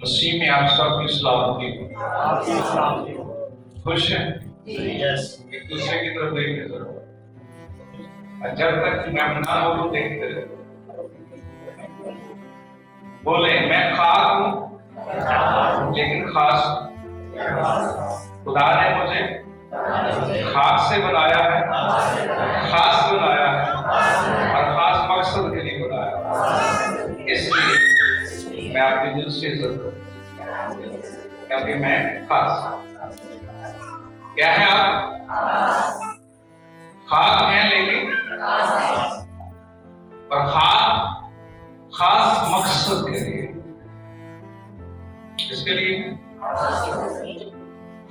मसीह में आप सबकी सलामती हो। खुश हैं? यस। एक दूसरे की तरफ देखते रहो। और जब तक मैं ना बोलूं देखते रहो। बोले मैं खास हूं लेकिन खास हूं। खुदा ने मुझे खास से बनाया है, खास बनाया है और खास मकसद के लिए बनाया है। इसलिए मैं आपके दिल से इज्जत करूं क्योंकि मैं खास हूं। क्या है आप? खास हैं लेकिन और खास मकसद के लिए। इसके लिए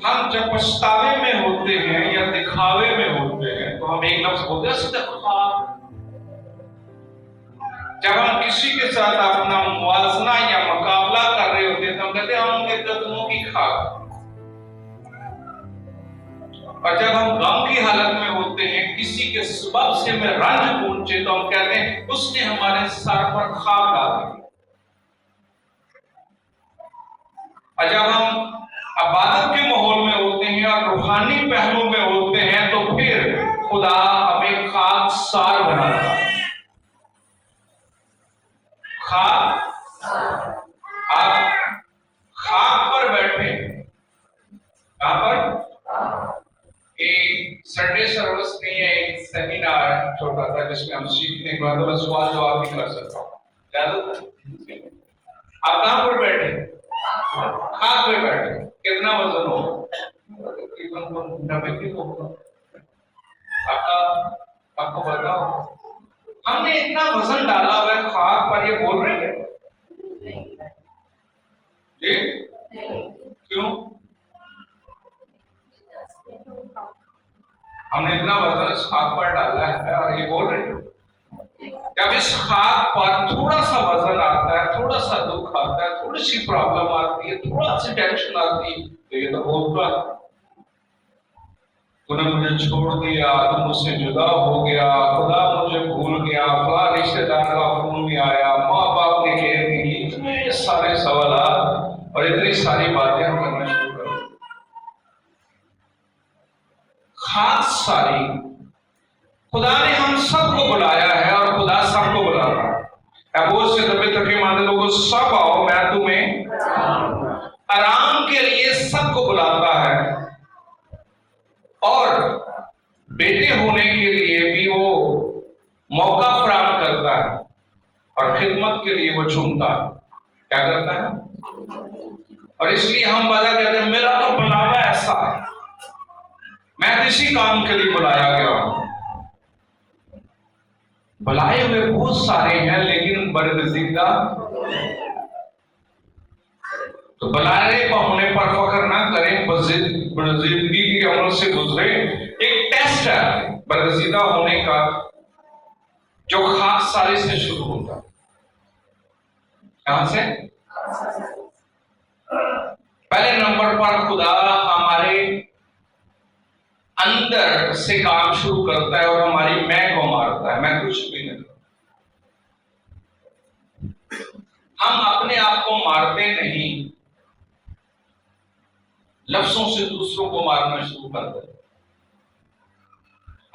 हम जब पछतावे में होते हैं या दिखावे में होते हैं तो हम एक लफ्ज बोलते हैं इस्तिग़फ़ार। जब हम किसी के साथ अपना मुवाज़ना या मुकाबला कर रहे होते हैं तो हम कहते हैं हम उनके कदमों की खाक। और जब हम गम की हालत में होते हैं, किसी के सबब से हमें रंज पहुंचे तो हम कहते हैं उसने हमारे सर पर खाक डाल दी। और जब हम इबादत के माहौल में होते हैं और रूहानी पहलू में होते हैं तो फिर खुदा हमें खाकसार बनाता है। खाक, आप खाक पर बैठे। कहां पर? एक संडे सर्विस में एक सेमिनार छोटा था जिसमें हम सीखने के बाद सवाल जवाब भी कर सकता हूँ। आप कहां पर बैठे? खाक पे बैठे। कितना वजन हो? तकरीबन 90 किलो होगा। आपको बताओ हमने इतना वजन डाला हुआ है खाक पर, ये बोल रहे हैं जी? क्यों? हमने इतना वजन इस खाक पर डाला है और ये बोल रहे हैं। जब इस खाक पर थोड़ा सा वजन आता है, थोड़ा सा दुख आता है, थोड़ी सी प्रॉब्लम आती है, थोड़ा सी टेंशन आती है तो ये तो बोलता है तूने मुझे छोड़ दिया, तू मुझसे जुदा हो गया, खुदा मुझे भूल गया, फला रिश्तेदार का फोन नहीं आया, माँ बाप ने कह दी, इतने सारे सवाल और इतनी सारी बातें हम करना शुरू कर दें। खास सारी खुदा ने हम सबको बुलाया है और खुदा सबको बुलाता है। बहुत से दबे थके मांदे लोगों सब आओ मैं तुम्हें आराम के लिए सबको बुलाता है और बेटे होने के लिए भी वो मौका फराहम करता है और खिदमत के लिए वो चुनता है। क्या करता है? और इसलिए हम बता कहते हैं मेरा तो बुलावा ऐसा है, मैं किसी काम के लिए बुलाया गया हूं। बुलाए हुए बहुत सारे हैं लेकिन बदनसीबा। तो बुलाने पर होने पर फख्र ना करें, जिंदगी के अमल से गुजरे। एक टेस्ट है बदनसीबा होने का जो खाकसारी से शुरू होता है। कहां से? पहले नंबर पर खुदा हमारे अंदर से काम शुरू करता है और हमारी मैं को मारता है। मैं कुछ भी नहीं, हम अपने आप को मारते नहीं, लफ्जों से दूसरों को मारना शुरू कर देते।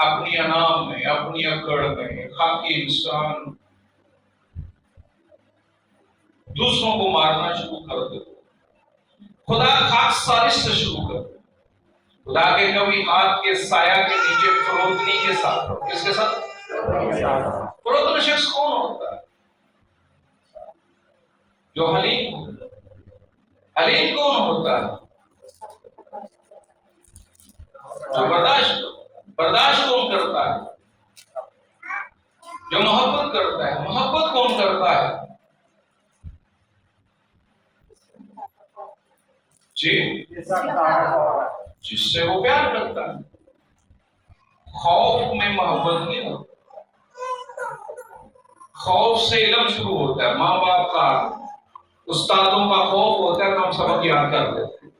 अपनी अना में, अपनी अकड़ में खाकी इंसान दूसरों को मारना शुरू कर देते। खुदा खाकसारी से शुरू कर देते। खुदा के कभी हाथ के साया के नीचे फरोतनी के साथ। किसके साथ? फरोतन शख्स कौन होता है? जो हलीम। हलीम कौन होता है? जो बर्दाश्त कौन करता है? जो मोहब्बत करता है। मोहब्बत कौन करता है? जी, जिससे वो प्यार करता है। खौफ में मोहब्बत नहीं होती। खौफ से इल्म शुरू होता है। माँ बाप का, उस्तादों का खौफ होता है तो हम सबक याद कर लेते हैं।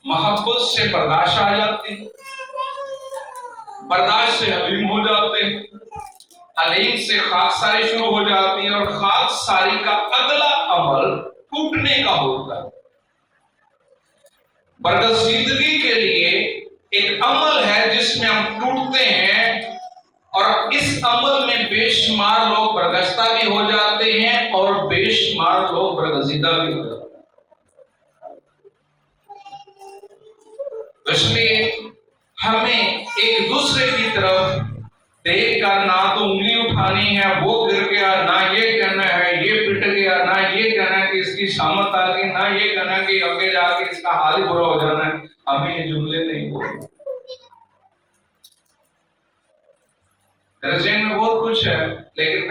मोहब्बत से बर्दाश्त आ जाती, बर्दाश्त से हलीम हो जाते, अलीम से खाकसारी शुरू हो जाती है और खाकसारी का अगला अमल टूटने का होता है। बरगजीदगी के लिए एक अमल है जिसमें हम टूटते हैं और इस अमल में बेशुमार लोग बरगश्ता भी हो जाते हैं और बेशुमार लोग बरगजीदा भी हो जाते हैं। इसलिए हमें एक दूसरे की तरफ देख कर ना तो उंगली उठानी है, वो गिर गया, ना ये कहना है ये पिट गया, ना ये कहना है कि इसकी शामत आ गई, ना ये कहना है कि आगे जाके इसका हाल बुरा हो जाना है। हमें ये जुमले नहीं बोलते। मेरे में बहुत कुछ है, लेकिन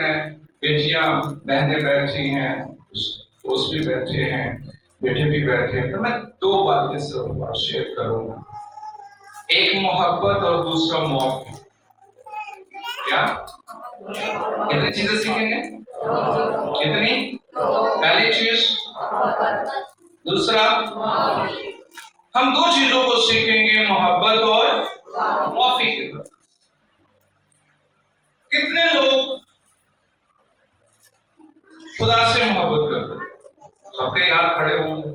बेटियां बहनें बैठी हैं, दोस्त भी बैठे हैं, बेटे भी बैठे हैं, तो मैं दो बातें सिर्फ शेयर करूंगा। एक मोहब्बत और दूसरा मौत। क्या कितनी चीजें सीखेंगे? कितनी? पहली चीज, दूसरा हम दो चीजों को सीखेंगे, मोहब्बत और माफी के बाद। कितने लोग खुदा से मोहब्बत करते हैं? सबके हाथ खड़े होंगे।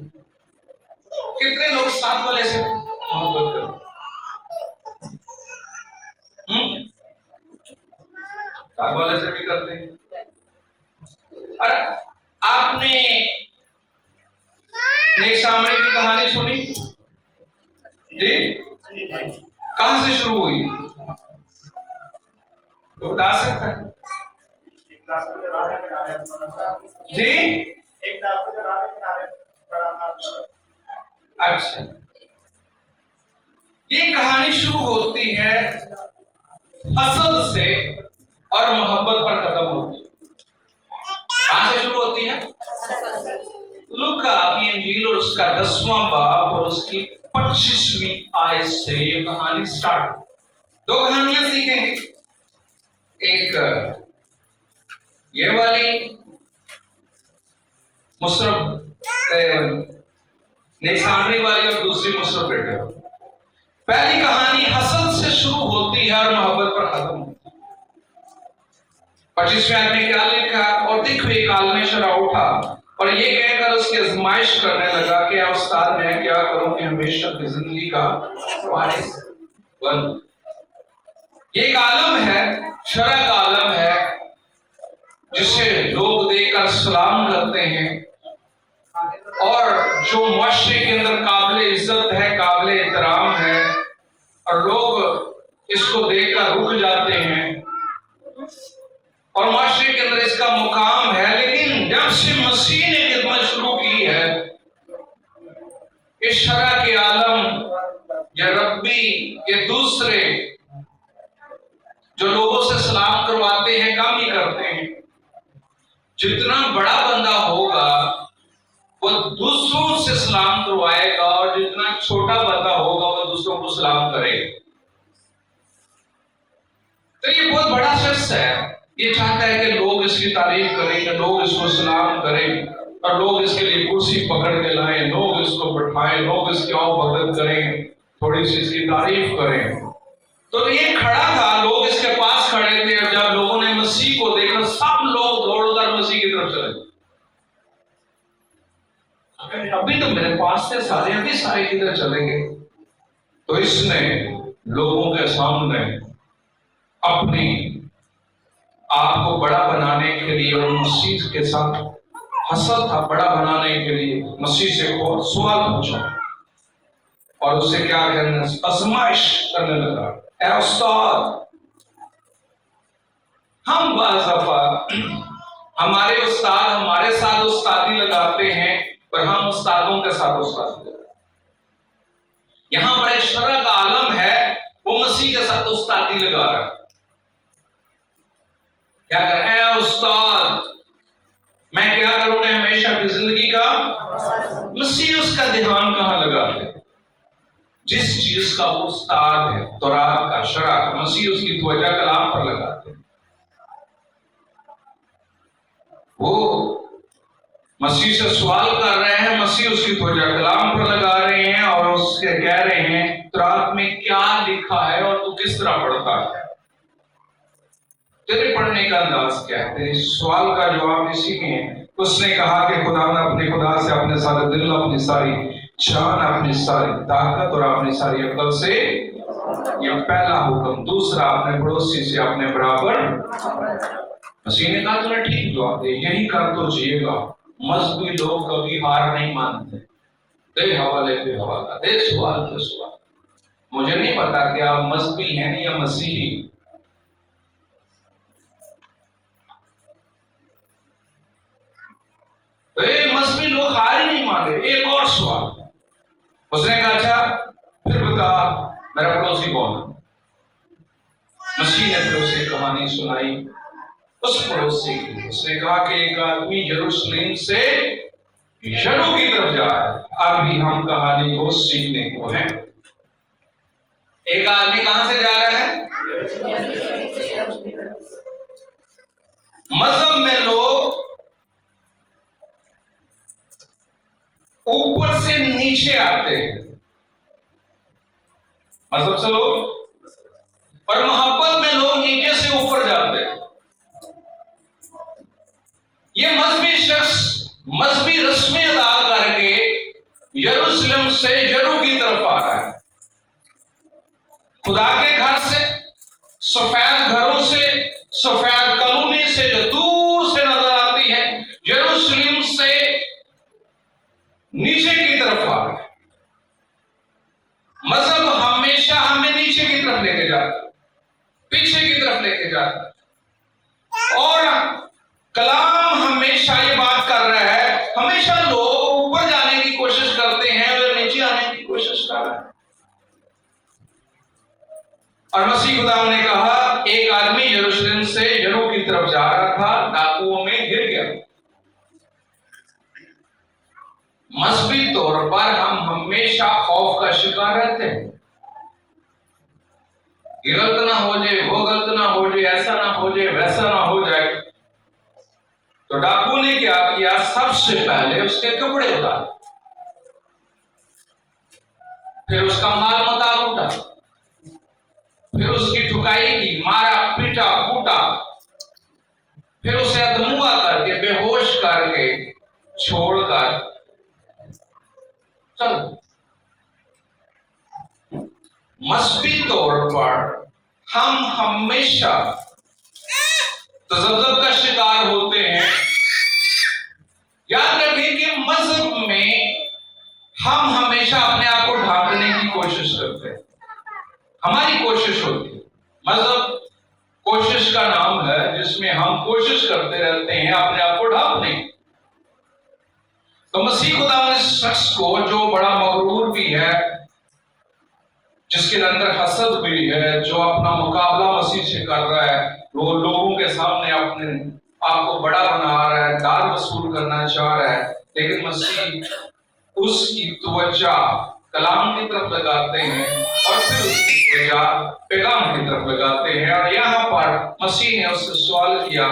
कितने लोग साथ वाले से मोहब्बत करते हैं? साथ वाले से भी करते हैं। अरे आपने नेक सामने की कहानी सुनी जी? कहां से शुरू हुई तो बता सकता है जी? अच्छा, ये कहानी शुरू होती है हसद से और मोहब्बत पर खत्म होती है। कहां से शुरू होती है? लूका की इंजील और उसका 10वां बाब और उसकी 25वीं आयत से ये कहानी स्टार्ट। दो कहानियां सीखेंगे, एक ये वाली मुसरफ नेसानी वाली और दूसरी मुसरफ बेटे। पहली कहानी हसद से शुरू होती है और मोहब्बत पर खत्म होती है। 25वें आयत में क्या लिखा? और दिख हुए काल में शरा उठा और ये कहकर उसकी आजमाइश करने लगा कि उस्ताद मैं क्या करूं कि हमेशा की जिंदगी का वारिस बनूं। ये एक आलम है, शरा का आलम है, जिसे लोग देखकर सलाम करते हैं और जो मुआशरे के अंदर काबिल इज्जत है, काबिल एहतराम है और लोग इसको देखकर रुक जाते हैं और मुआशरे के अंदर इसका मुकाम है। लेकिन जब से मसीह ने खिदमत शुरू की है, इस शरा के आलम या रब्बी ये दूसरे जो लोगों से सलाम करवाते हैं कम ही करते हैं। जितना बड़ा बंदा होगा वो दूसरों से सलाम करवाएगा और जितना छोटा बंदा होगा वो दूसरों को सलाम करेगा। तो ये बहुत बड़ा शख्स है, ये चाहता है कि लोग इसकी तारीफ करें, कि लोग इसको सलाम करें और लोग इसके लिए कुर्सी पकड़ के लाएं, लोग इसको बैठाएं, लोग इसकी औबदत करें, थोड़ी सी इसकी तारीफ करें। तो ये खड़ा था, लोग इसके पास खड़े थे और जब लोगों ने मसीह को देखा सब लोग दौड़कर मसीह की तरफ चले। अभी तो मेरे पास से सारे अभी सारे किधर चलेंगे? तो इसने लोगों के सामने अपनी आप को बड़ा बनाने के लिए और मसीह के साथ हसद था, बड़ा बनाने के लिए मसीह से सवाल पूछा और उससे क्या कहना, आजमाइश करने लगा। ऐ उस्ताद, हम बाज़ दफा हमारे उस्ताद हमारे साथ उस्तादी लगाते हैं पर हम उस्तादों के साथ उस्तादी लगाते हैं। यहां पर एक शरा का आलम है, वो मसीह के साथ उस्तादी लगा रहा है। क्या कर रहे हैं? उस्ताद मैं क्या करूं ने हमेशा की जिंदगी का। मसीह उसका ध्यान कहां लगाते हैं? जिस चीज का वो उस्ताद है, तौरात का, शरा का, मसीह उसकी त्वचा कलाम पर लगाते हैं। वो मसीह से सवाल कर रहे हैं, मसीह उसकी त्वचा कलाम पर लगा रहे हैं और उसके कह रहे हैं तौरात में क्या लिखा है और तू किस तरह पढ़ता है। तेरे पढ़ने का अंदाज क्या है? तेरे सवाल का जवाब इसी में है। उसने कहा कि खुदा ने अपने खुदा से अपने सारे दिल, अपनी सारी जान, अपनी सारी ताकत और अपनी सारी अकल से, यह पहला हुक्म। दूसरा, अपने पड़ोसी से अपने बराबर। मसीह ने कहा तुमने ठीक जवाब दे, यही कर तो जिएगा। मजहबी लोग कभी हार नहीं मानते। दे हवाले पे हवाला, दे सवाल पे सवाल। मुझे नहीं पता कि आप मजहबी हैं या मसीही। मजहबी लोग हार ही नहीं मान रहे। एक और सवाल। उसने कहा अच्छा फिर बता मेरा पड़ोसी कौन है? मसीह ने फिर उसे कहानी सुनाई उस पड़ोसी की। उसने कहा कि एक आदमी यरूशलेम से यरू की तरफ जा रहा है। अभी हम कहानी को सीखने को हैं। एक आदमी कहां से जा रहा है? मजहब में लोग ऊपर से नीचे आते हैं, मजहब से लोग, और मोहब्बत में लोग नीचे से ऊपर जाते हैं। ये मजहबी शख्स मजहबी रस्में अदा करके यरूशलेम से यरू की तरफ आ रहा है। खुदा के घर से, सफेद घरों से, सफेद कॉलोनी से जो दूर से नजर आती है, यरूशलेम से नीचे की तरफ आ रहा है। मजहब हमेशा हमें नीचे की तरफ लेके जाता है, पीछे की तरफ लेके जाता है। और कलाम हमेशा ये बात कर रहा है, हमेशा लोग ऊपर जाने की कोशिश करते हैं और नीचे आने की कोशिश कर रहे हैं। और मसीह खुदा ने कहा एक आदमी यरूशलेम से यरू की तरफ जा रहा था, डाकुओं में गिर गया। मजहबी तौर पर हम हमेशा खौफ का शिकार रहते हैं। ये गलत ना हो जाए, वो गलत ना हो जाए, ऐसा ना हो जाए, वैसा ना हो जाए। तो डाकू ने क्या किया? सबसे पहले उसके कपड़े उतारे, फिर उसका माल मता लूटा, फिर उसकी ठुकाई की, मारा, पीटा, कूटा, फिर उसे अधमुआ करके, बेहोश करके छोड़कर चल। मजहबी तौर पर हम हमेशा तजब्जुब का शिकार होते हैं। याद रखिए कि मजहब में हम हमेशा अपने आप को ढांकने की कोशिश करते हैं। हमारी कोशिश होती है। मजहब कोशिश का नाम है जिसमें हम कोशिश करते रहते हैं अपने आप को ढांकने की। तो मसीह खुदा ने शख्स को जो बड़ा मगरूर भी है, जिसके अंदर हसद भी है, जो अपना मुकाबला मसीह से कर रहा है, वो लोगों के सामने अपने आप को बड़ा बना रहा है, दार वसूल करना चाह रहा है, लेकिन मसीह उसकी तवज्जो कलाम की तरफ लगाते हैं और फिर उसकी तवज्जो पैगाम की तरफ लगाते हैं। और यहाँ पर मसीह ने उससे सवाल किया,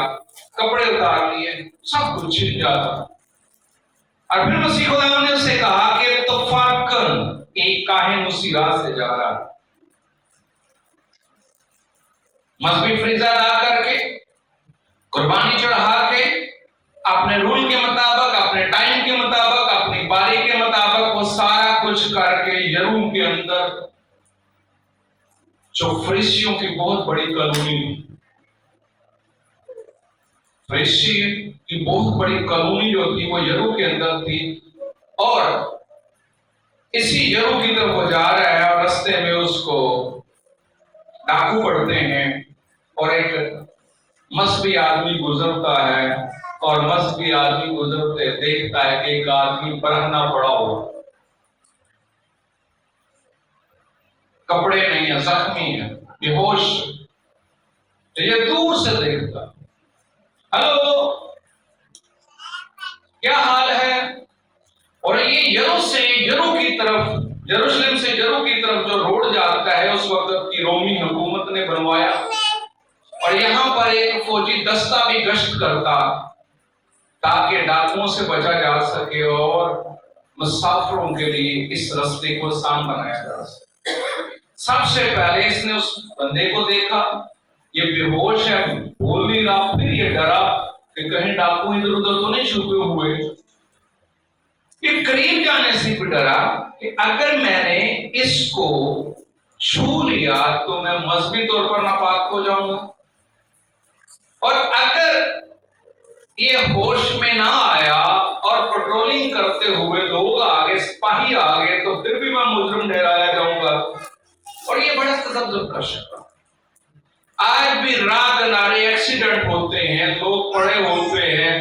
कपड़े उतार लिए, सब कुछ छिप जाता। और फिर मसीह खुदा ने उससे कहा कि तफाकन एक काहिन उसी राह से जा रहा है। मजहबी फरीज़ा अदा करके, कुर्बानी चढ़ा के, अपने रूल के मुताबिक, अपने टाइम के मुताबिक, अपनी बारी के मुताबिक वो सारा कुछ करके यरूशलेम के अंदर जो फरीसियों की बहुत बड़ी कॉलोनी, फरीसी की बहुत बड़ी कॉलोनी जो थी वो यरू के अंदर थी। और इसी यरू की तरफ वो जा रहा है और रास्ते में उसको डाकू पड़ते हैं और एक मजहबी आदमी गुजरता है और मजहबी आदमी गुजरते देखता है कि एक आदमी बरहना पड़ा हुआ, कपड़े नहीं है, जख्मी है, बेहोश। तो ये दूर से देखता, हेलो क्या हाल है? और ये यरू से यरू की तरफ, यरूशलेम से यरू की तरफ जो रोड जाता है उस वक्त की रोमी हुकूमत ने बनवाया। और यहां पर एक फौजी दस्ता भी गश्त करता ताकि डाकुओं से बचा जा सके और मुसाफिरों के लिए इस रास्ते को आसान बनाया जा सके। सबसे पहले इसने उस बंदे को देखा ये बेहोश है, बोल नहीं रहा, फिर ये डरा कि कहीं डाकू इधर उधर तो नहीं छुपे हुए। ये करीब जाने से भी डरा कि अगर मैंने इसको छू लिया तो मैं मजहबी तौर पर नापाक हो जाऊंगा, और अगर ये होश में ना आया और पेट्रोलिंग करते हुए लोग आगे, सिपाही आ गए, तो फिर भी मैं मुजरिम ठहराया जाऊंगा। और ये बड़ा तसब्बुर का शक। आज भी रात नारे एक्सीडेंट होते हैं, लोग पड़े होते हैं,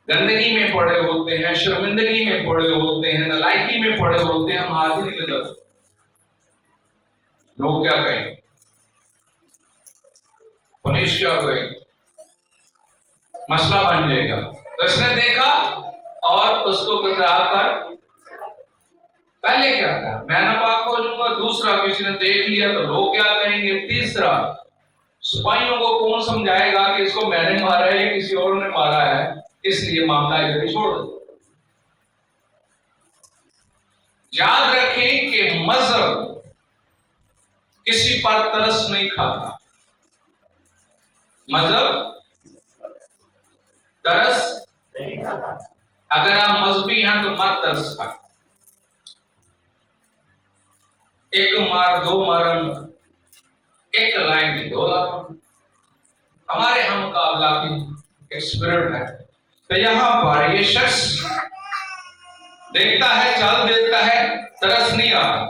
गंदगी में पड़े होते हैं, शर्मिंदगी में पड़े होते हैं, नालायकी में पड़े होते हैं, हम हाथ ही नहीं लगाते। लोग क्या कहें, पुलिस क्या कहें, मसला बन जाएगा। तो इसने देखा और उसको गुजरा कर पहले क्या था, मैं नापाक हो जाऊंगा, दूसरा किसी ने देख लिया तो लोग क्या कहेंगे, तीसरा सिपाहियों को कौन समझाएगा कि इसको मैंने मारा है या किसी और ने मारा है, इसलिए मामला इधर ही छोड़ दो। याद रखें कि मजहब किसी पर तरस नहीं खाता, मजहब तरस नहीं खाता। अगर आप मजहबी हैं तो मत तरस खा, एक मार दो मरण, एक लाइन की दो लाइन। हमारे हम मुकाबला की एक स्पिरिट है। तो यहां पर ये शख्स देखता है, चल देता है, तरस नहीं आता।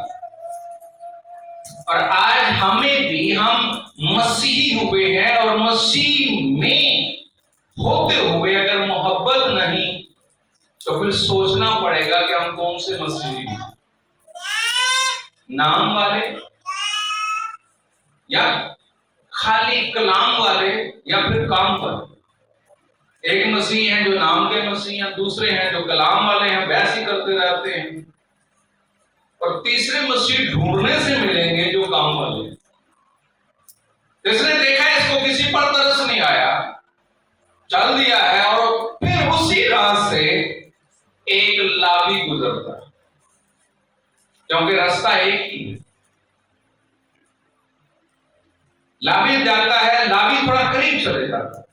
और आज हमें भी, हम मसीही हुए हैं और मसीह में होते हुए अगर मोहब्बत नहीं तो फिर सोचना पड़ेगा कि हम कौन से मसीही हैं, नाम वाले या खाली कलाम वाले या फिर काम वाले। एक मसीह हैं जो नाम के मसीह हैं, दूसरे हैं जो कलाम वाले हैं, बहस ही करते रहते हैं, और तीसरे मसीह ढूंढने से मिलेंगे जो काम वाले। इसने देखा इसको किसी पर तरस नहीं आया, चल दिया है, और फिर उसी राह से एक लावी गुजरता है, क्योंकि रास्ता एक ही है। लावी जाता है, लावी थोड़ा करीब चले जाता है।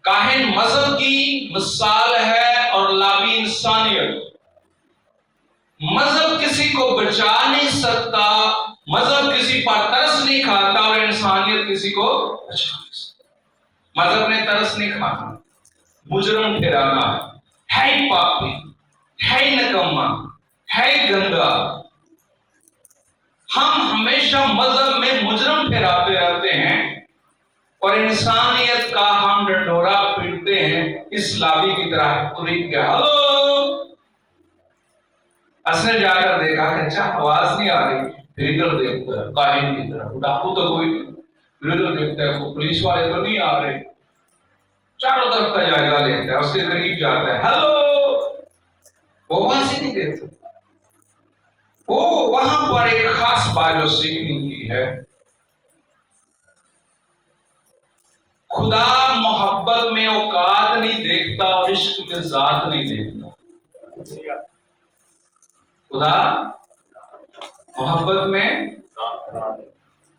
काहिन मजहब की मिसाल है और लावी इंसानियत। मजहब किसी को बचा नहीं सकता, मजहब किसी पर तरस नहीं खाता, और इंसानियत किसी को बचा नहीं सकता। मजहब ने तरस नहीं खाना, मुजरम ठहराना है ही पापी, है ही नकम्मा, है ही गंदा। हम हमेशा मजहब में मुजरम ठहराते रहते हैं और इंसानियत का हम डंडोरा पीटते हैं इस लावी की तरह। पूरी क्या हेलो, असने जाकर देखा कि अच्छा आवाज नहीं आ रही, फिर इधर देखता है काहिन की तरह, डाकू तो कोई नहीं, इधर देखता है कोई पुलिस वाले तो नहीं आ रहे, चारों तरफ का जायजा लेता है, उसके करीब जाता है, हेलो, वो आवाज ही नहीं देता। वो वहां पर एक खास बात जो सीखने की है, खुदा मोहब्बत में औकात नहीं देखता और इश्क में जात नहीं देखता। खुदा मोहब्बत में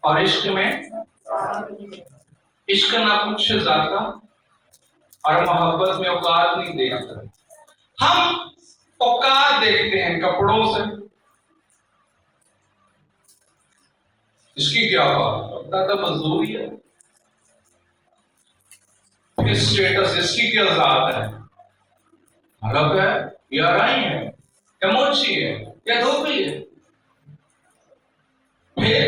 और इश्क में, इश्क ना कुछ जाता और मोहब्बत में औकात नहीं देखता। हम औकात देखते हैं कपड़ों से, इसकी क्या बात, तो मजदूरी है, फिर स्टेटस, इसकी क्या जात है, हलक है या राई है या मोची है या धोबी है। फिर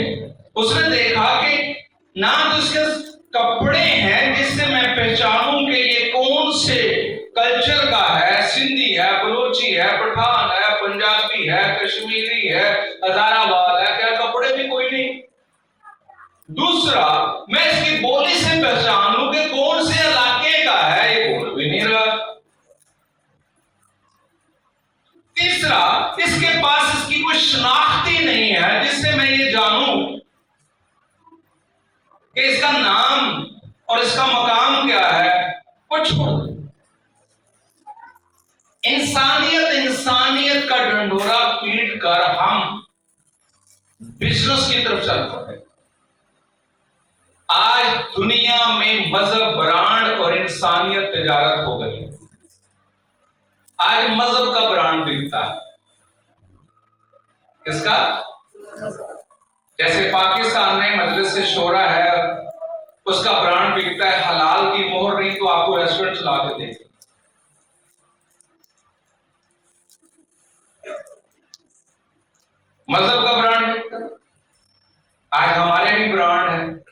उसने देखा कि ना तो उसके कपड़े हैं जिससे मैं पहचानूं कि ये कौन से कल्चर का है, सिंधी है, बलोची है, पठान है, पंजाबी है, कश्मीरी है, हजाराबाद है, क्या कपड़े भी कोई नहीं। दूसरा, मैं इसकी बोली से पहचानूं कि कौन से इलाके का है, ये बोल भी नहीं रहा। तीसरा, इसके पास इसकी कोई शनाख्ती नहीं है जिससे मैं ये जानूं कि इसका नाम और इसका मकाम क्या है। कुछ इंसानियत का डंडोरा पीट कर हम बिजनेस की तरफ चल पड़े। आज दुनिया में मजहब ब्रांड और इंसानियत तिजारत हो गई। आज मजहब का ब्रांड बिकता है। किसका? जैसे पाकिस्तान में मजलिस शोरा है, उसका ब्रांड बिकता है। हलाल की मोहर नहीं तो आपको रेस्टोरेंट चला के देंगे। मजहब का ब्रांड बिकता है। आज हमारे भी ब्रांड है,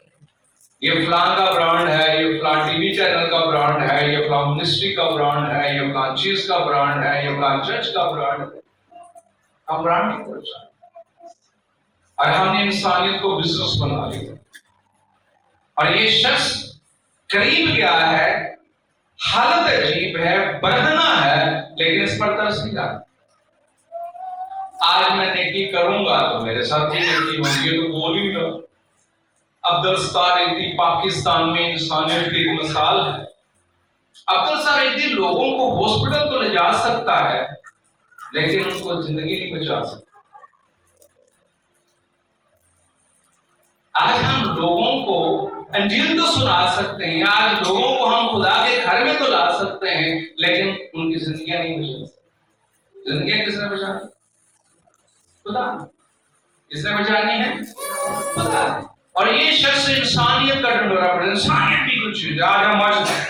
ये फलां का ब्रांड है, ये फलां टीवी चैनल का ब्रांड है, ये फलां मिनिस्ट्री का ब्रांड है, ये फलां चीज का ब्रांड है, ये फलां चर्च का ब्रांड है। हम ब्रांड नहीं कर सकते और हमने इंसानियत को बिजनेस बना लिया। और ये शख्स करीब गया है, हालत अजीब है, बरहना है, लेकिन इस पर तरस नहीं आता। आज मैं नेकी करूंगा तो मेरे साथ भी नेकी होगी, तो बोल ही ना। अब्दुल सत्तार एदी पाकिस्तान में इंसानियत की एक मिसाल है। अब्दुल सत्तार एदी लोगों को हॉस्पिटल तो ले जा सकता है, लेकिन उनको जिंदगी नहीं बचा सकता। आज हम लोगों को अंजील तो सुना सकते हैं, आज लोगों को हम खुदा के घर में तो ला सकते हैं, लेकिन उनकी जिंदगियां नहीं बचा सकते। जिंदगियां किसने बचानी? खुदा। किसने बचानी है? खुदा। और ये शख्स इंसानियत का ढंढोरा पड़ा। इंसानियत भी कुछ चीज है। आज हम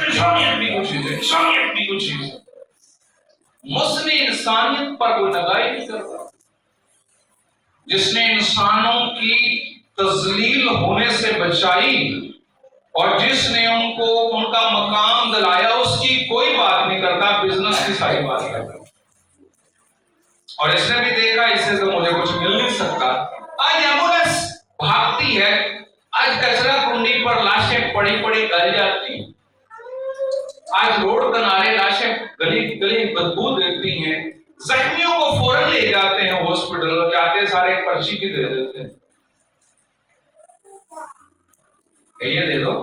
इंसानियत भी कुछ चीज है, इंसानियत भी कुछ चीज है। मुस्लिम इंसानियत पर कोई लगाई नहीं करता। जिसने इंसानों की तजलील होने से बचाई और जिसने उनको उनका मकाम दिलाया, उसकी कोई बात नहीं करता, बिजनेस की सारी बात करता। और इसने भी देखा इससे तो मुझे कुछ मिल नहीं सकता। आज एम्बुलेंस भागती है, आज कचरा कुंडी पर लाशें पड़ी पड़ी गल जाती हैं, आज रोड किनारे लाशें गली गली बदबू देती हैं। जख्मियों को फौरन ले जाते हैं हॉस्पिटल, जाते सारे पर्ची भी दे देते हैं, ये दे दो।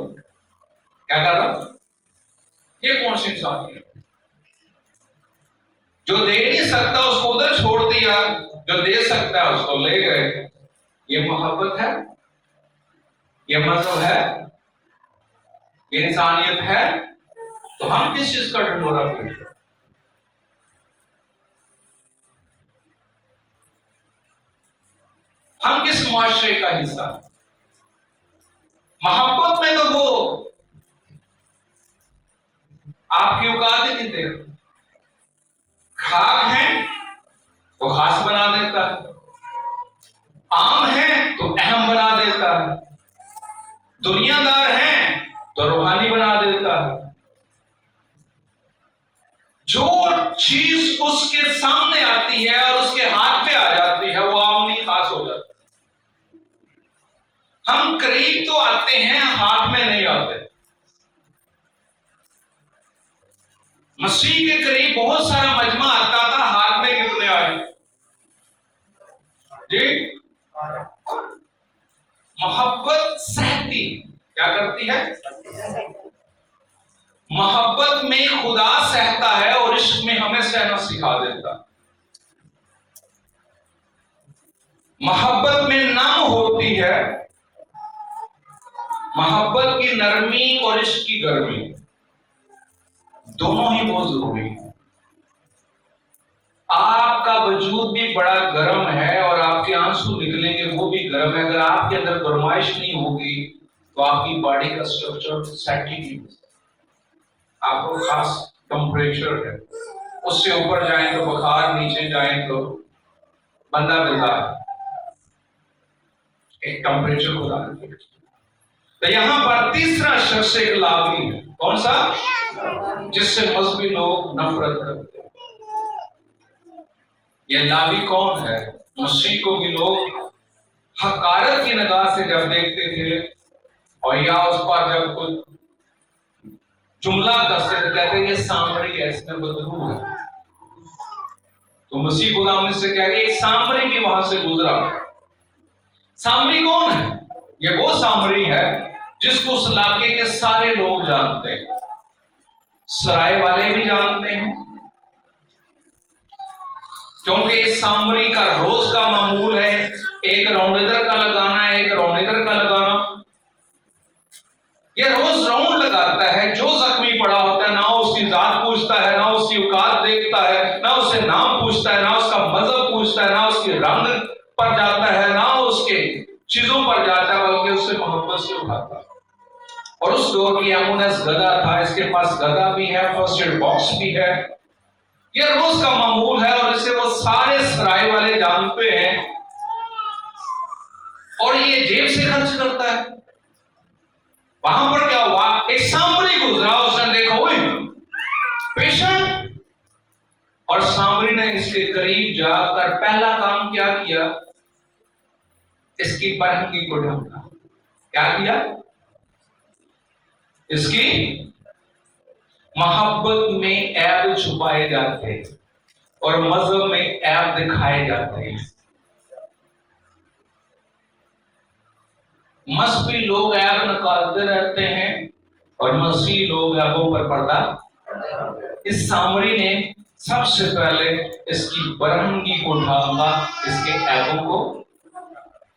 क्या कर रहा? ये कौन सी इंसान है? जो दे नहीं सकता उसको उधर छोड़ दिया, जो दे सकता है उसको ले गए। ये मोहब्बत है? ये मजहब है? ये इंसानियत है? तो हम किस चीज का ढंढोरा पीट? हम किस मुआशरे का हिस्सा? मोहब्बत में तो वो आपकी औकात ही नहीं देगा। खाक है तो खास बना देता है, आम है तो अहम बना देता है, दुनियादार है तो रूहानी बना देता है। जो चीज उसके सामने आती है और उसके हाथ पे आ जाती है, वो आम नहीं खास हो जाती। हम करीब तो आते हैं, हाथ में नहीं आते। मसीह के करीब बहुत सारा मजमा आता था, हाथ में कितने आए जी? मोहब्बत सहती क्या करती है? मोहब्बत में खुदा सहता है और इश्क में हमें सहना सिखा देता। मोहब्बत में नम होती है, मोहब्बत की नरमी और इश्क की गर्मी दोनों ही बहुत जरूरी है। आपका वजूद भी बड़ा गर्म है और आपके आंसू निकलेंगे वो भी गर्म है। अगर आपके अंदर गरमाइश नहीं होगी तो आपकी बॉडी का स्ट्रक्चर सेट ही नहीं होगा। आपको खास टेम्परेचर है, उससे ऊपर जाए तो बुखार, नीचे जाए तो बंदा बिल्ला है। एक टेम्परेचर को डालते। तो यहां पर तीसरा शख्स एक लावी है। कौन सा? जिससे मजहबी लोग नफरत करते हैं। ये लावी कौन है? मसीह को भी लोग हकारत की निगाह से जब देखते थे और या उस पर जब कुछ जुमला कसते थे, कहते ये सामरी है, इसमें बदबू है। तो मसीह गुलाम से कह रहे एक सामरी भी वहां से गुजरा। सामरी कौन है? ये वो सामरी है जिसको उस इलाके के सारे लोग जानते हैं, सराय वाले भी जानते हैं, क्योंकि इस सामरी का रोज का मामूल है एक रौंद इधर का लगाना, एक रौंद इधर का लगाना। ये रोज राउंड लगाता है, जो जख्मी पड़ा होता है, ना उसकी जात पूछता है, ना उसकी औकात देखता है, ना उसे नाम पूछता है, ना उसका मजहब पूछता है, ना उसके रंग पर जाता है, ना उसके चीजों पर जाता है, बल्कि उससे मोहब्बत से उठाता है। और उस दौर की एम्बुलेंस गधा था, इसके पास गधा भी है, फर्स्ट एड बॉक्स भी है। यह रोज का मामूल है और इसे वो सारे सराय वाले जानते हैं और ये जेब से खर्च करता है। वहां पर क्या हुआ, एक सामरी गुजरा, उसने देखा ओए पेशेंट, और सामरी ने इसके करीब जाकर पहला काम क्या किया, इसकी बरहंगी को ढूंढा। क्या किया, इसकी मोहब्बत में ऐब छुपाए जाते हैं और मजहब में ऐब दिखाए जाते हैं। मस्बी लोग ऐब निकालते रहते हैं और मसीही लोग ऐबों पर पर्दा। इस सामरी ने सबसे पहले इसकी बरहंगी को ढांका, इसके ऐबों को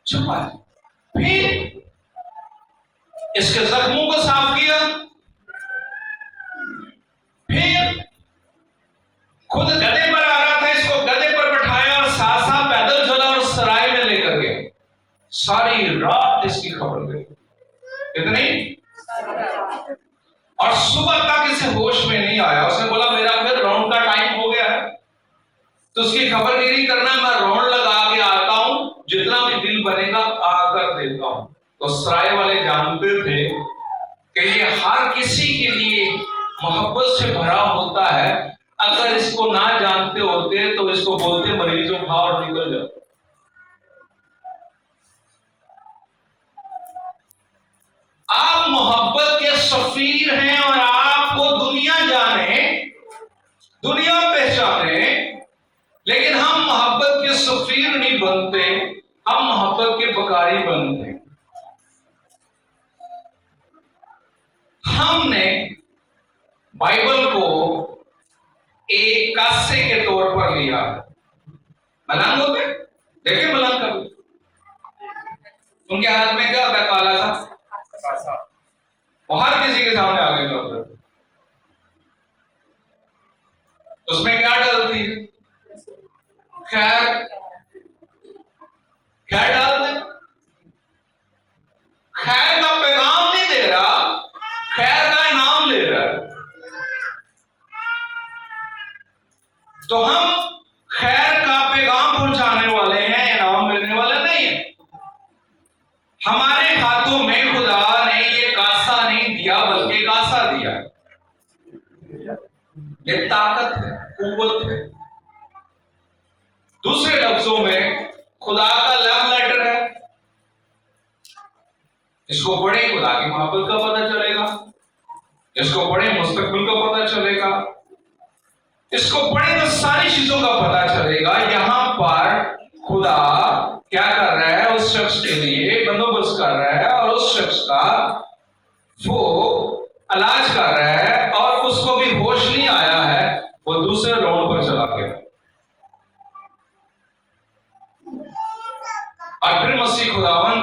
छुपाया, फिर इसके जख्मों को साफ किया, फिर खुद गधे पर आ रहा था, इसको गधे पर बैठाया और साथ साथ पैदल चला और सराय में लेकर गया। सारी रात इसकी खबर गई, इतनी, और सुबह तक इसे होश में नहीं आया। उसने बोला मेरा फिर राउंड का टाइम हो गया है, तो उसकी खबरगिरी करना, मैं राउंड लगा के आता हूं, जितना भी बिल बनेगा आकर देता हूं। तो सराय वाले जानते थे कि ये हर किसी के लिए मोहब्बत से भरा होता है। अगर इसको ना जानते होते तो इसको बोलते मरीज उठा और निकल जाओ। आप मोहब्बत के सफीर हैं और आपको दुनिया जाने, दुनिया पहचाने, लेकिन हम मोहब्बत के सफीर नहीं बनते, हम मोहब्बत के बकारी बनते। हमने बाइबल को एक कासे के तौर पर लिया। मलंग होते देखे, मलंग का उनके हाथ में क्या होता है, काला सा, वो हर किसी के सामने आगे होता है। उसमें क्या डलती है, खैर, खैर डालते, खैर का पैगाम नहीं दे रहा, खैर का इनाम ले रहा है। तो हम खैर का पैगाम पहुंचाने वाले हैं, इनाम मिलने वाले नहीं है। हमारे हाथों में खुदा ने ये कासा नहीं दिया, बल्कि कासा दिया। ये ताकत है, कुव्वत है। दूसरे लफ्जों में खुदा का लव लेटर है। इसको पढ़े खुदा की मोहब्बत का पता चलेगा, इसको पढ़े मुस्तकबिल का पता चलेगा, इसको पढ़े तो सारी चीजों का पता चलेगा। यहां पर खुदा क्या कर रहा है, उस शख्स के लिए बंदोबस्त कर रहा है और उस शख्स का वो इलाज कर रहा है, और उसको भी होश नहीं आया है, वो दूसरे राउंड पर चला गया। और फिर मसीह खुदावन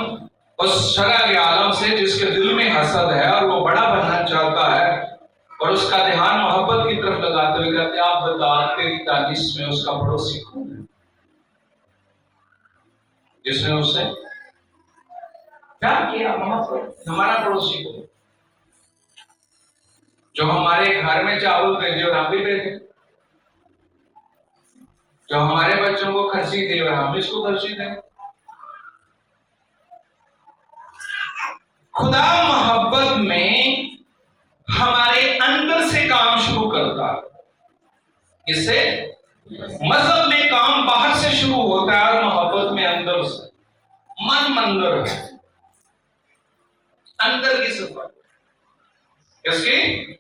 उस शरअ के आलम से, जिसके दिल में हसद है और वो बड़ा बनना चाहता है, और उसका ध्यान मोहब्बत की तरफ लगाते हुए कहते, आप बता तेरी तानीस में उसका पड़ोसी कौन है, जिसने उससे क्या किया, मोहब्बत। हमारा पड़ोसी को जो हमारे घर में चावल भेजे और हम भी भेजे, जो हमारे बच्चों को खर्ची दे और हम इसको खर्ची दें। खुदा मोहब्बत में हमारे अंदर से काम शुरू करता है। इससे मजहब में काम बाहर से शुरू होता है और मोहब्बत में अंदर से। मन मंदिर है, अंदर की सफर। इसकी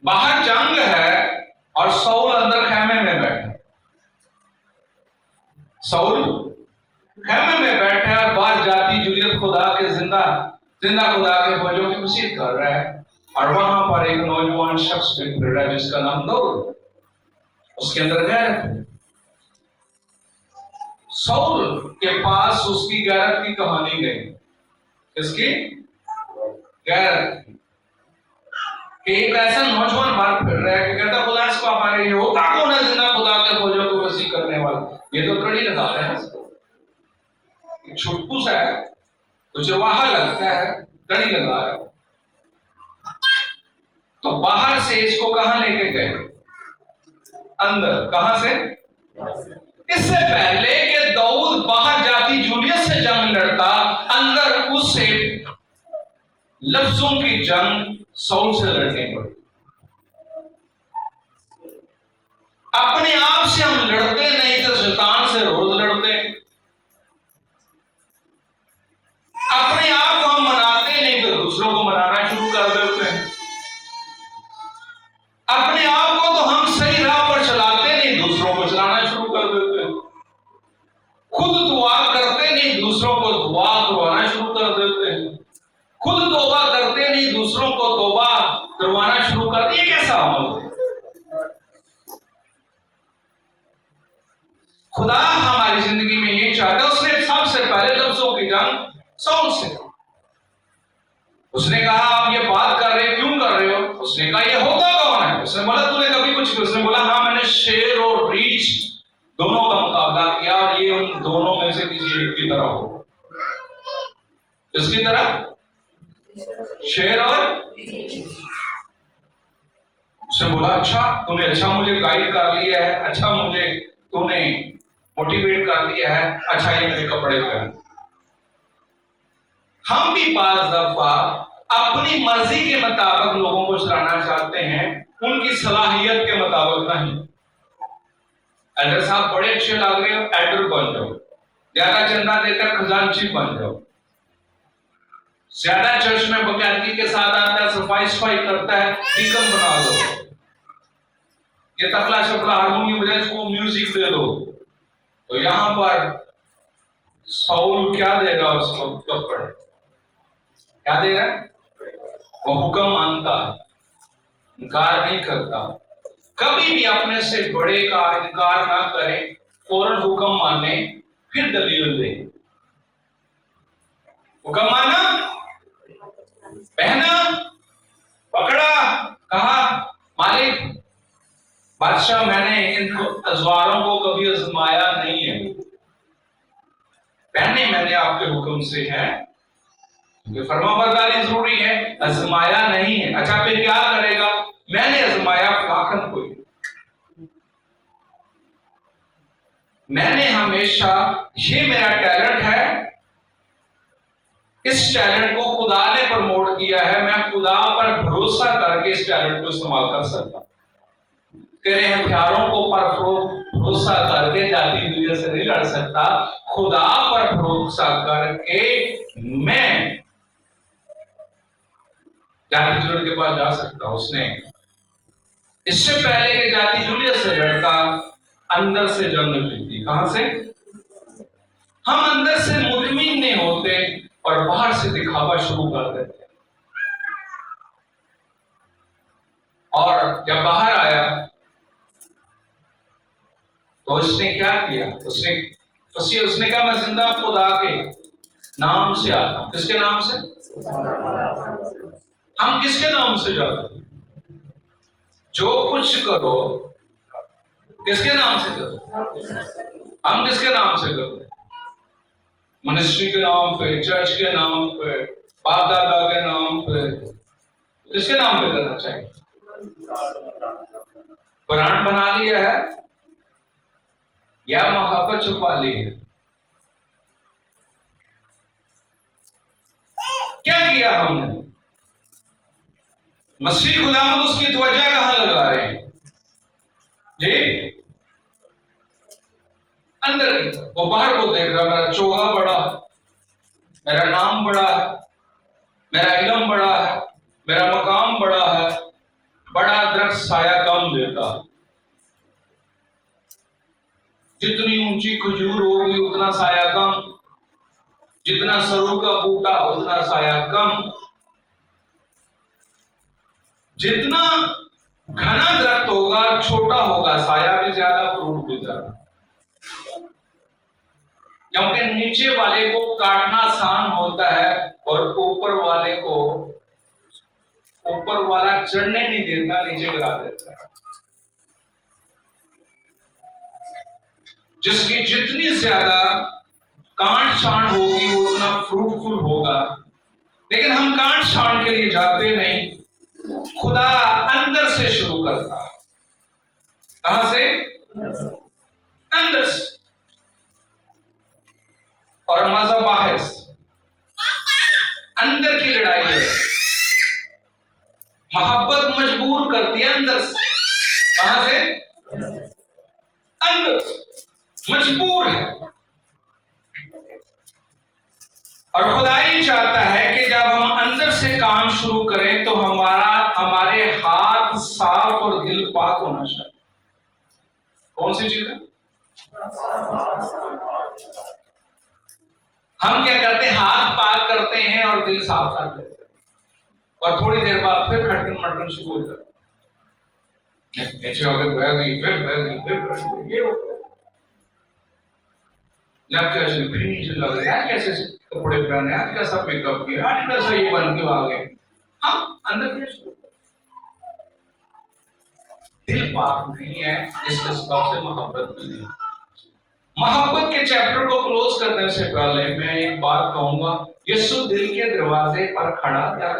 बाहर जंग है और सऊल अंदर खैमे में बैठे। सऊल खैमे में बैठे और बाहर जाती जूलियत खुदा के जिंदा खुदा के फौजों की मुसीबत कर रहा है, और वहां पर एक नौजवान शख्स भी फिर रहा है जिसका नाम दाऊद। उसके अंदर गैरत है। सऊल के पास उसकी गैरत की कहानी गई। इसकी कि एक ऐसा नौजवान बाहर फिर रहा है कि कहता खुदा इसको हमारे लिए होता कौन है जिंदा खुदा के खोजों को वसी करने वाला। ये तो कड़ी लगा रहा है इसको, छुटकू सा है तो जो वहां लगता है कड़ी लगा रहा है। तो बाहर से इसको कहां लेके गए? अंदर। कहां से? इससे पहले कि दाऊद बाहर जाती जूलियस से जंग लड़ता, अंदर उससे लफ्जों की जंग सौल से लड़ने पड़ी। अपने आप से हम लड़ते नहीं तो शैतान से रोज लड़ते। अपने आप को हम मनाते नहीं तो दूसरों को मनाना शुरू कर देते हैं। अपने आप को तो हम सही राह पर चलाते नहीं, दूसरों को चलाना शुरू कर देते हैं। खुद दुआ करते नहीं, दूसरों को दुआ करवाना शुरू कर देते हैं। खुद तौबा करते नहीं, दूसरों को तौबा करवाना शुरू कर दिए। कैसा अमल है? खुदा हमारी जिंदगी में ये चाहता है। उसने सबसे पहले लफ्जों की जंग सौल से। उसने कहा आप ये बात कर रहे क्यों कर रहे हो? उसने कहा ये होता कौन है? उसने बोला तूने कभी कुछ? उसने बोला हाँ मैंने शेर और रीछ दोनों का मुकाबला किया और ये उन दोनों में से किसी एक की तरह हो। किसकी तरह? शेर और। उसने बोला अच्छा तूने अच्छा मुझे गाइड कर लिया है, अच्छा मुझे तूने मोटिवेट कर दिया है, अच्छा ये मेरे कपड़े पहन। हम भी बार दफा अपनी मर्जी के मुताबिक लोगों को चलाना चाहते हैं, उनकी सलाहियत के मुताबिक नहीं। एल्डर साहब बड़े अच्छे लग रहे हो, एल्डर बन जाओ। ज्यादा चंदा देकर खजांची बन जाओ। ज्यादा चर्च में बकायदगी के साथ आता है, सफाई करता है, डीकन बना दो। ये तबला शबला हारमोनियम बजाए, इसको म्यूजिक दे दो। तो यहां पर सौल क्या देगा उसको? कपड़े क्या देगा? वो हुक्म मानता है, इनकार नहीं करता। कभी भी अपने से बड़े का इनकार ना करें, फौरन हुक्म माने, फिर दलील दे। हुक्म माना, पहना, पकड़ा, कहा मालिक बादशाह मैंने इन अजवारों को कभी आजमाया नहीं है, पहने मैंने आपके हुक्म से है, फरमाबरदारी जरूरी है, आजमाया नहीं है। अच्छा फिर क्या करेगा? मैंने आजमाया फलाखन को। मैंने हमेशा, ये मेरा टैलेंट है, इस टैलेंट को खुदा ने प्रमोट किया है, मैं खुदा पर भरोसा करके इस टैलेंट को इस्तेमाल कर सकता। तेरे हथियारों को पर भरोसा करके जाती दुनिया से नहीं लड़ सकता, खुदा पर भरोसा करके मैं जाति जूलियस के पास जा सकता। उसने इससे पहले कि जाति जूलियस से लड़ता, अंदर से जंग जीती। कहां से? हम अंदर से मुतमिन नहीं होते और बाहर से दिखावा शुरू कर देते। और जब बाहर आया तो उसने क्या किया? उसने कहा मैं जिंदा खुदा के नाम से आता हूं। किसके नाम से? हम किसके नाम से जाते? जो कुछ करो किसके नाम से करो? हम किसके नाम से करो? मिनिस्ट्री के नाम पे, चर्च के नाम पे, बाप दादा के नाम पे, किसके नाम पे करना चाहिए? कुरान बना लिया है या मोहब्बत छुपा ली है? क्या किया हमने? मसीह गुलाम उसकी त्वचा कहां लगा रहे हैं जी? अंदर की। वो बाहर को देख रहा, मेरा चोगा बड़ा है, मेरा नाम बड़ा है, मेरा इल्म बड़ा है, मेरा मकाम बड़ा है। बड़ा दरख्त साया कम देता, जितनी ऊंची खजूर होगी उतना साया कम, जितना सरू का बूटा उतना साया कम। जितना घना दरख्त होगा छोटा होगा, साया भी ज्यादा, फ्रूट भी ज्यादा। क्योंकि नीचे वाले को काटना आसान होता है और ऊपर वाले को ऊपर वाला चढ़ने नहीं देता, नीचे गिरा देता है। जिसकी जितनी ज्यादा कांट छांट होगी वो उतना फ्रूटफुल होगा। लेकिन हम कांट छांट के लिए जाते नहीं, खुदा अंदर से शुरू करता है। कहां से? अंदर से। और मजा बाहर से। अंदर की लड़ाई है। मोहब्बत मजबूर करती है अंदर से। कहां से? अंदर से मजबूर है। और खुदाई चाहता है कि जब हम अंदर से काम शुरू करें तो हमारे हाथ साफ और दिल पाक होना चाहिए। कौन सी चीज है? हम क्या करते हैं? हाथ पाक करते हैं और दिल साफ कर देते हैं, और थोड़ी देर बाद फिर खटकन मटकन शुरू हो जाता है। लग रहा है कैसे कपड़े पहने, आज कैसा मेकअप किया, आज कैसा ये बन के आ गए। हम अंदर के दिल पाक नहीं है, इसके सबब से मोहब्बत नहीं है। मोहब्बत के चैप्टर को क्लोज करने से पहले मैं एक बात कहूंगा। यीशु दिल के दरवाजे पर खड़ा था।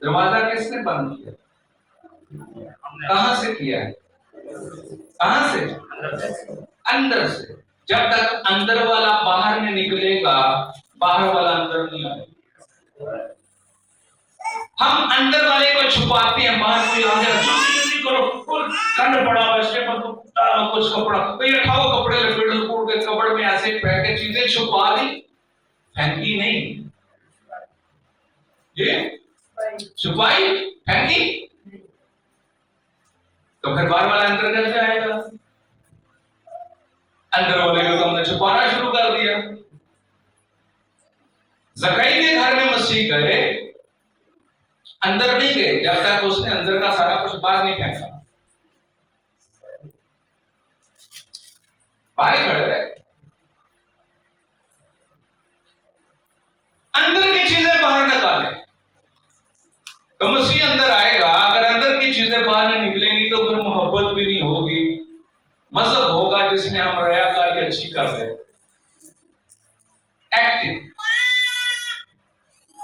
दरवाजा किसने बंद किया? कहां से किया है? कहां से? अंदर से। जब तक अंदर वाला बाहर नहीं निकलेगा, बाहर वाला अंदर नहीं आएगा। हम अंदर वाले को छुपाते हैं, बाहर भी आ जाए, जल्दी करो, ठंड पड़ा हुआ इसके पर तो कुछ कपड़ा, तो ये उठाओ कपड़े, लपेटो के कपड़े में ऐसे फेंक के चीजें छुपा दी, फेंकी नहीं, ये छुपाई फेंकी, तो फिर बाहर वाला अंदर कैसे आएगा? अंदर वाले को तो हमने छुपाना शुरू कर दिया। ज़कई के घर में मसीह गए, अंदर नहीं गए जब तक उसने अंदर का सारा कुछ बाहर नहीं फेंका। बाहर खड़े रहे। अंदर की चीजें बाहर निकाले तो मसीह अंदर आएगा। अगर अंदर की चीजें बाहर नहीं निकलेंगी तो फिर मोहब्बत भी नहीं होगी। मजहब होगा जिसमें हम रयाकारी अच्छी कर रहे हैं।